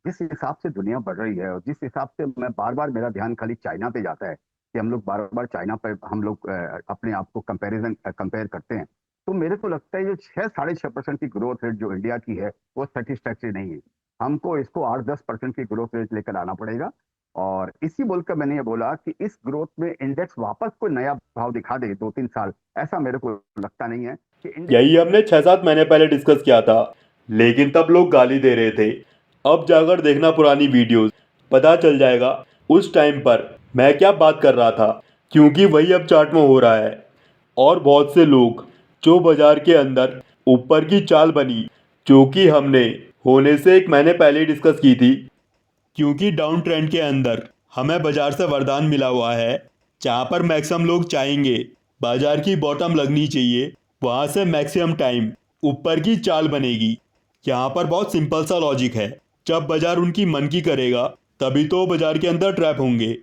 जिस हिसाब से दुनिया बढ़ रही है और जिस हिसाब से मैं बार बार मेरा ध्यान खाली चाइना पे जाता है कि हम लोग बार बार चाइना पर हम लोग अपने आप को कंपेयर करते हैं। तो मेरे को लगता है जो 6 साढ़े 6% की ग्रोथ रेट जो इंडिया की है वो सेटिस्फैक्ट्री नहीं है। हमको इसको 8-10% की ग्रोथ रेट लेकर आना पड़ेगा। और इसी बोलकर मैंने ये बोला कि इस ग्रोथ में इंडेक्स वापस कोई नया भाव दिखा दे 2-3 साल, ऐसा मेरे को लगता नहीं है कि इंडेक्स। यही हमने 6-7 महीने पहले डिस्कस किया था, लेकिन तब लोग गाली दे रहे थे। अब जाकर देखना पुरानी वीडियोस, पता चल जाएगा उस टाइम पर मैं क्या बात कर रहा था, क्योंकि वही अब चार्ट में हो रहा है। और बहुत से लोग जो बाजार के अंदर ऊपर की चाल बनी, जो कि हमने होने से 1 महीने पहले ही डिस्कस की थी, क्योंकि डाउन ट्रेंड के अंदर हमें बाजार से वरदान मिला हुआ है। जहाँ पर मैक्सिमम लोग चाहेंगे बाजार की बॉटम लगनी चाहिए, वहाँ से मैक्सिमम टाइम ऊपर की चाल बनेगी। यहाँ पर बहुत सिंपल सा लॉजिक है, जब बाजार उनकी मन की करेगा तभी तो बाजार के अंदर ट्रैप होंगे।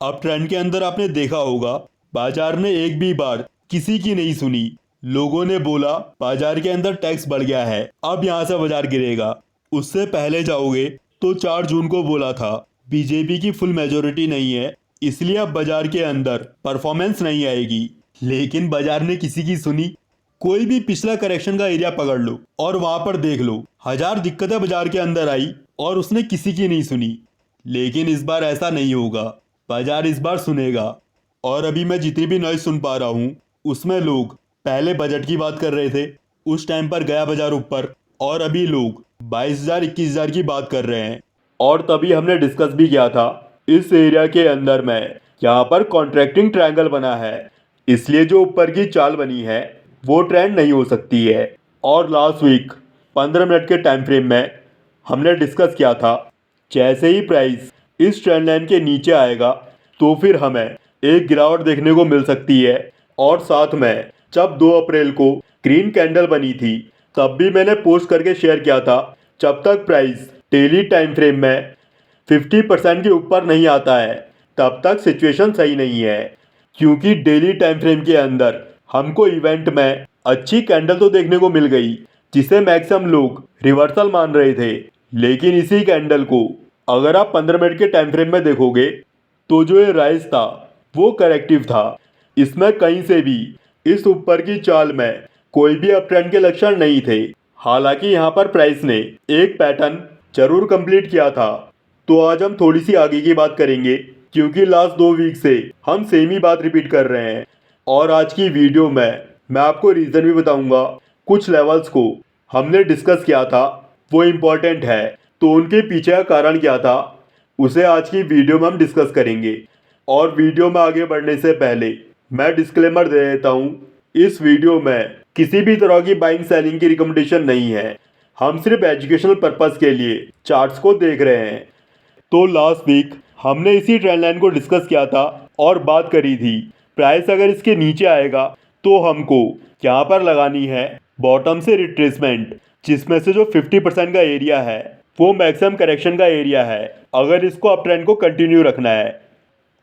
अब ट्रेंड के अंदर आपने देखा होगा, बाजार ने एक भी बार किसी की नहीं सुनी। लोगों ने बोला बाजार के अंदर टैक्स बढ़ गया है, अब यहाँ से बाजार गिरेगा। उससे पहले जाओगे तो 4 जून को बोला था बीजेपी की फुल मेजोरिटी नहीं है, इसलिए अब बाजार के अंदर परफॉर्मेंस नहीं आएगी। लेकिन बाजार ने किसी की सुनी? कोई भी पिछला करेक्शन का एरिया पकड़ लो और वहां पर देख लो, हजार दिक्कतें बाजार के अंदर आई और उसने किसी की नहीं सुनी। लेकिन इस बार ऐसा नहीं होगा, बाजार इस बार सुनेगा। और अभी मैं जितनी भी नॉइज सुन पा रहा हूँ, उसमें लोग पहले बजट की बात कर रहे थे, उस टाइम पर गया बाजार ऊपर, और अभी लोग 22,000 21,000 की बात कर रहे हैं। और तभी हमने डिस्कस भी किया था, इस एरिया के अंदर में यहाँ पर कॉन्ट्रैक्टिंग ट्रायंगल बना है, इसलिए जो ऊपर की चाल बनी है वो ट्रेंड नहीं हो सकती है। और लास्ट वीक 15 मिनट के टाइम फ्रेम में हमने डिस्कस किया था, जैसे ही प्राइस इस ट्रेंड लाइन के नीचे आएगा तो फिर हमें एक गिरावट देखने को मिल सकती है। और साथ में जब 2 अप्रैल को ग्रीन कैंडल बनी थी, तब भी मैंने पोस्ट करके शेयर किया था, जब तक प्राइस डेली टाइम फ्रेम में 50% के ऊपर नहीं आता है तब तक सिचुएशन सही नहीं है। क्योंकि डेली टाइम फ्रेम के अंदर हमको इवेंट में अच्छी कैंडल तो देखने को मिल गई, जिसे मैक्सिमम लोग रिवर्सल मान रहे थे। लेकिन इसी कैंडल को अगर आप 15 मिनट के टाइम फ्रेम में देखोगे तो जो ये राइज था वो करेक्टिव था। इसमें कहीं से भी इस ऊपर की चाल में कोई भी अप ट्रेंड के लक्षण नहीं थे। हालांकि यहाँ पर प्राइस ने एक पैटर्न जरूर कंप्लीट किया था। तो आज हम थोड़ी सी आगे की बात करेंगे, क्योंकि लास्ट 2 वीक से हम सेम ही बात रिपीट कर रहे हैं। और आज की वीडियो में मैं आपको रीज़न भी बताऊंगा। कुछ लेवल्स को हमने डिस्कस किया था, वो इम्पोर्टेंट है, तो उनके पीछे का कारण क्या था उसे आज की वीडियो में हम डिस्कस करेंगे। और वीडियो में आगे बढ़ने से पहले मैं डिस्क्लेमर दे देता हूँ, इस वीडियो में किसी भी तरह की बाइंग सेलिंग की रिकमेंडेशन नहीं है। हम सिर्फ एजुकेशनल पर्पस के लिए चार्ट्स को देख रहे हैं। तो लास्ट वीक हमने इसी ट्रेंड लाइन को डिस्कस किया था और बात करी थी, प्राइस अगर इसके नीचे आएगा तो हमको यहाँ पर लगानी है बॉटम से रिट्रेसमेंट, जिसमें से जो 50% का एरिया है वो मैक्सिमम करेक्शन का एरिया है, अगर इसको अप ट्रेंड को कंटिन्यू रखना है।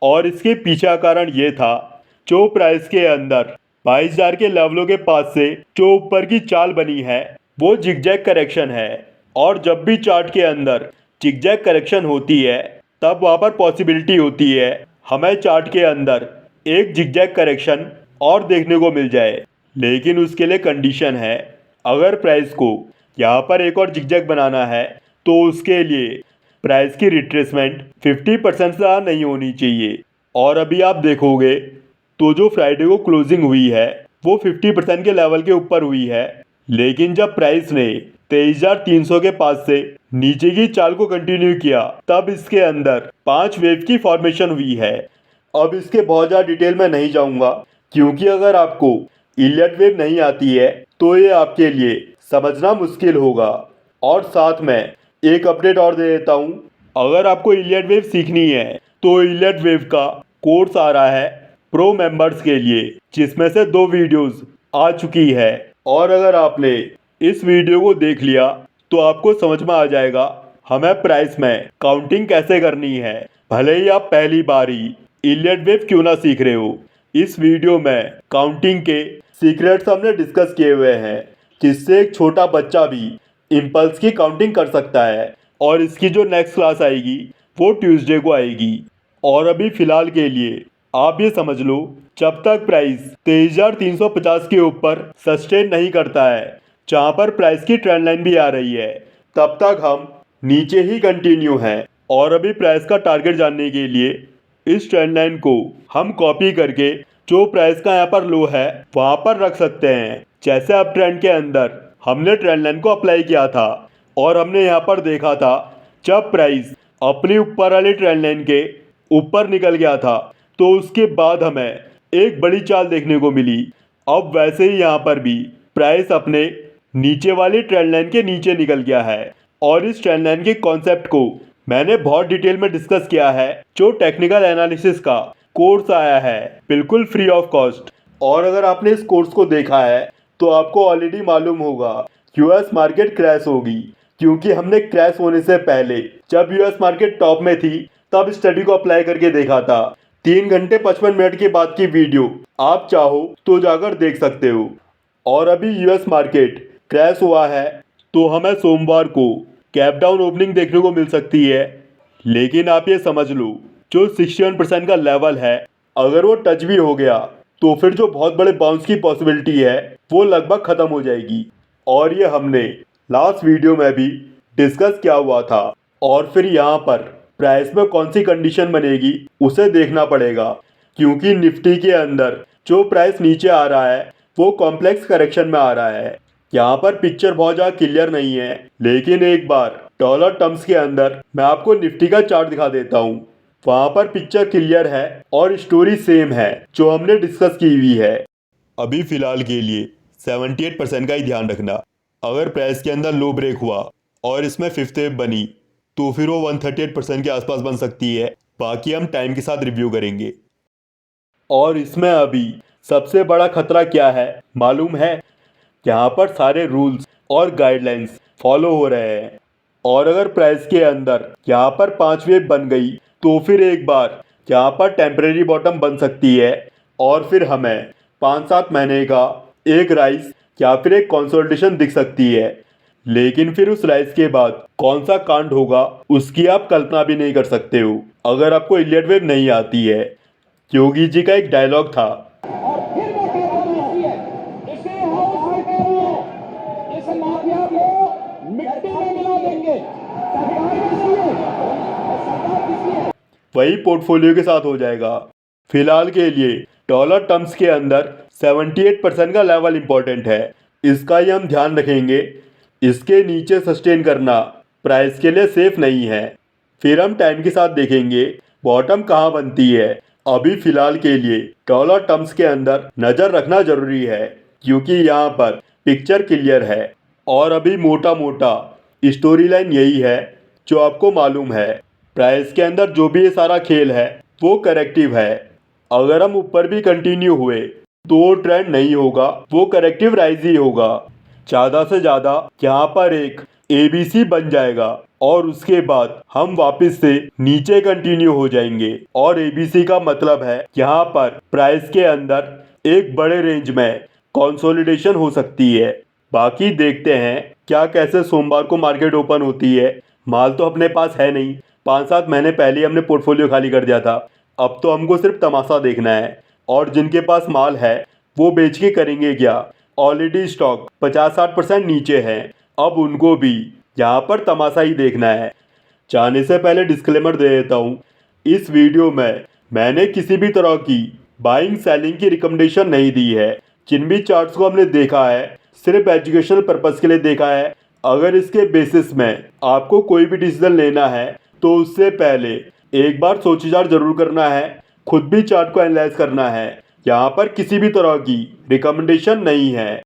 और इसके पीछे का कारण ये था, जो प्राइस के अंदर 22,000 के लेवलों के पास से जो ऊपर की चाल बनी है वो जिगजैग करेक्शन है। और जब भी चार्ट के अंदर जिगजैग करेक्शन होती है तब वहाँ पर पॉसिबिलिटी होती है हमें चार्ट के अंदर एक जिगजैग करेक्शन और देखने को मिल जाए। लेकिन उसके लिए कंडीशन है, अगर प्राइस को यहाँ पर एक और जिगजैग बनाना है तो उसके लिए प्राइस की रिट्रेसमेंट 50% से ज़्यादा नहीं होनी चाहिए। और अभी आप देखोगे तो जो फ्राइडे को क्लोजिंग हुई है वो 50% के लेवल के ऊपर हुई है। लेकिन जब प्राइस ने 23,300 के पास से नीचे की चाल को कंटिन्यू किया तब इसके अंदर 5 वेव की फॉर्मेशन हुई है। अब इसके बहुत ज़्यादा डिटेल में नहीं जाऊंगा, क्योंकि अगर आपको इलियट वेव नहीं आती है तो ये आपके लिए समझना मुश्किल होगा। और साथ में एक अपडेट और दे देता हूँ, अगर आपको इलियट वेव सीखनी है तो इलियट वेव का कोर्स आ रहा है प्रो मेंबर्स के लिए, जिसमें से 2 वीडियोस आ चुकी है। और अगर आपने इस वीडियो को देख लिया तो आपको समझ में आ जाएगा हमें प्राइस में काउंटिंग कैसे करनी है, भले ही आप पहली बार ही इलियट वेव क्यों ना सीख रहे हो। इस वीडियो में काउंटिंग के सीक्रेट्स हमने डिस्कस किए हुए हैं, जिससे एक छोटा बच्चा भी इम्पल्स की काउंटिंग कर सकता है। और इसकी जो नेक्स्ट क्लास आएगी वो ट्यूसडे को आएगी। और अभी फ़िलहाल के लिए आप ये समझ लो, जब तक प्राइस 23,350 के ऊपर सस्टेन नहीं करता है, जहाँ पर प्राइस की ट्रेंड लाइन भी आ रही है, तब तक हम नीचे ही कंटिन्यू हैं। और अभी प्राइस का टारगेट जानने के लिए इस ट्रेंड लाइन को हम कॉपी करके जो प्राइस का यहाँ पर लो है वहाँ पर रख सकते हैं। जैसे अब ट्रेंड के अंदर हमने ट्रेंड लाइन को अप्लाई किया था और हमने यहाँ पर देखा था जब प्राइस अपनी ऊपर वाली ट्रेंड लाइन के ऊपर निकल गया था तो उसके बाद हमें एक बड़ी चाल देखने को मिली। अब वैसे ही यहाँ पर भी प्राइस अपने नीचे वाली ट्रेंड लाइन के नीचे निकल गया है और इस ट्रेंड लाइन के कॉन्सेप्ट को मैंने बहुत डिटेल में डिस्कस किया है जो टेक्निकल एनालिसिस का कोर्स आया है बिल्कुल फ्री ऑफ कॉस्ट। और अगर आपने इस कोर्स को देखा है तो आपको ऑलरेडी मालूम होगा यूएस मार्केट क्रैश होगी, क्योंकि हमने क्रैश होने से पहले जब यूएस मार्केट टॉप में थी तब स्टडी को अप्लाई करके देखा था। 3 घंटे 55 मिनट के बाद की वीडियो आप चाहो तो जाकर देख सकते हो। और अभी यूएस मार्केट क्रैश हुआ है तो हमें सोमवार को कैप डाउन ओपनिंग देखने को मिल सकती है। लेकिन आप ये समझ लो, जो 61% का लेवल है अगर वो टच भी हो गया तो फिर जो बहुत बड़े बाउंस की पॉसिबिलिटी है वो लगभग ख़त्म हो जाएगी। और ये हमने लास्ट वीडियो में भी डिस्कस किया हुआ था। और फिर यहाँ पर प्राइस में कौन सी कंडीशन बनेगी उसे देखना पड़ेगा, क्योंकि निफ्टी के अंदर जो प्राइस नीचे आ रहा है वो कॉम्प्लेक्स करेक्शन में आ रहा है। यहाँ पर पिक्चर बहुत ज़्यादा क्लियर नहीं है, लेकिन एक बार डॉलर टर्म्स के अंदर मैं आपको निफ्टी का चार्ट दिखा देता हूँ। वहाँ पर पिक्चर क्लियर है और स्टोरी सेम है जो हमने डिस्कस की हुई है। अभी फ़िलहाल के लिए 78% का ही ध्यान रखना। अगर प्राइस के अंदर लो ब्रेक हुआ और इसमें फिफ्थ वेव बनी तो फिर वो 138% के आसपास बन सकती है। बाकी हम टाइम के साथ रिव्यू करेंगे। और इसमें अभी सबसे बड़ा खतरा क्या है मालूम है? यहाँ पर सारे रूल्स और गाइडलाइंस फॉलो हो रहे हैं। और अगर प्राइस के अंदर यहाँ पर 5 वेव बन गई तो फिर एक बार यहाँ पर टेम्परेरी बॉटम बन सकती है और फिर हमें 5-7 महीने का एक राइज या फिर एक कंसोलिडेशन दिख सकती है। लेकिन फिर उस राइज के बाद कौन सा कांड होगा उसकी आप कल्पना भी नहीं कर सकते हो अगर आपको इलियट वेव नहीं आती है। योगी जी का एक डायलॉग था, और फिर वो कहती है इसे हाउस में करो, इस माफिया को मिट्टी में मिला देंगे। सरकार किसी है, सरकार किसी है, वही पोर्टफोलियो के साथ हो जाएगा। फिलहाल के लिए डॉलर टर्म्स के अंदर 78% का लेवल इंपॉर्टेंट है, इसका ही हम ध्यान रखेंगे। इसके नीचे सस्टेन करना प्राइस के लिए सेफ नहीं है। फिर हम टाइम के साथ देखेंगे बॉटम कहाँ बनती है। अभी फिलहाल के लिए डॉलर टर्म्स के अंदर नज़र रखना ज़रूरी है, क्योंकि यहाँ पर पिक्चर क्लियर है और अभी मोटा मोटा स्टोरी लाइन यही है जो आपको मालूम है। प्राइस के अंदर जो भी ये सारा खेल है वो करेक्टिव है। अगर हम ऊपर भी कंटिन्यू हुए तो वो ट्रेंड नहीं होगा, वो करेक्टिव राइज ही होगा। ज़्यादा से ज़्यादा यहाँ पर एक ABC बन जाएगा और उसके बाद हम वापस से नीचे कंटिन्यू हो जाएंगे। और ABC का मतलब है यहाँ पर प्राइस के अंदर एक बड़े रेंज में कंसोलिडेशन हो सकती है। बाकी देखते हैं क्या कैसे सोमवार को मार्केट ओपन होती है। माल तो अपने पास है नहीं, 5-7 महीने पहले ही हमने पोर्टफोलियो खाली कर दिया था। अब तो हमको सिर्फ तमाशा देखना है और जिनके पास माल है वो बेच के करेंगे क्या। ऑलरेडी स्टॉक 50-60% नीचे है, अब उनको भी यहाँ पर तमाशा ही देखना है। जाने से पहले डिस्क्लेमर दे देता हूँ, इस वीडियो में मैंने किसी भी तरह की बाइंग सेलिंग की रिकमेंडेशन नहीं दी है। जिन भी चार्ट्स को हमने देखा है सिर्फ एजुकेशनल पर्पज़ के लिए देखा है। अगर इसके बेसिस में आपको कोई भी डिसीजन लेना है तो उससे पहले एक बार सोच विचार जरूर करना है, खुद भी चार्ट को एनालाइज करना है। यहाँ पर किसी भी तरह की रिकमेंडेशन नहीं है।